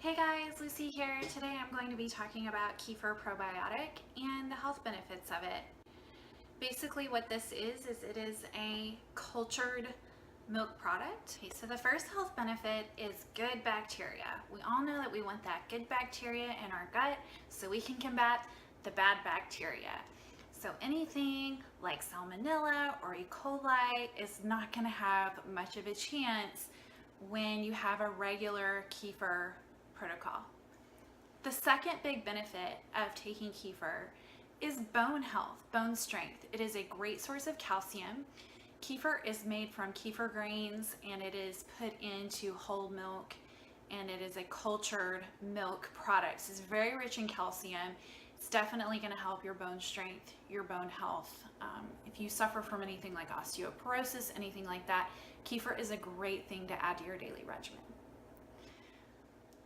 Hey guys, Lucy here. Today I'm going to be talking about Kefir Probiotic and the health benefits of it. Basically what this is it is a cultured milk product. Okay, so the first health benefit is good bacteria. We all know that we want that good bacteria in our gut so we can combat the bad bacteria. So anything like salmonella or E. coli is not going to have much of a chance when you have a regular kefir protocol. The second big benefit of taking kefir is bone health, bone strength. It is a great source of calcium. Kefir is made from kefir grains and it is put into whole milk and it is a cultured milk product. It's very rich in calcium. It's definitely going to help your bone strength, your bone health. If you suffer from anything like osteoporosis, anything like that, kefir is a great thing to add to your daily regimen.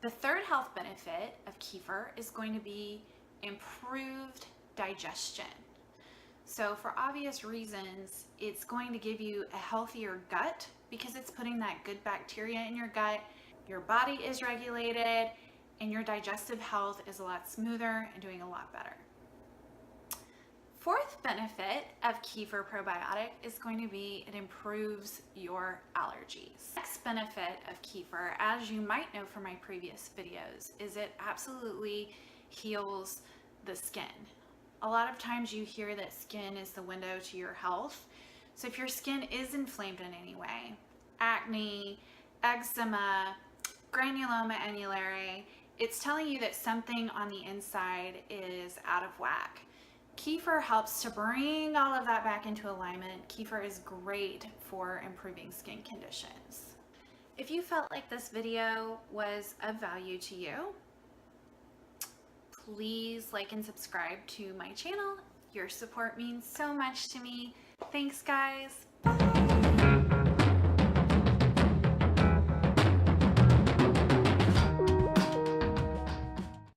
The third health benefit of kefir is going to be improved digestion. So for obvious reasons, it's going to give you a healthier gut because it's putting that good bacteria in your gut. Your body is regulated and your digestive health is a lot smoother and doing a lot better. Fourth benefit of Kefir Probiotic is going to be it improves your allergies. Next benefit of kefir, as you might know from my previous videos, is it absolutely heals the skin. A lot of times you hear that skin is the window to your health. So if your skin is inflamed in any way, acne, eczema, granuloma annulare, it's telling you that something on the inside is out of whack. Kefir helps to bring all of that back into alignment. Kefir is great for improving skin conditions. If you felt like this video was of value to you, please like and subscribe to my channel. Your support means so much to me. Thanks guys. Bye.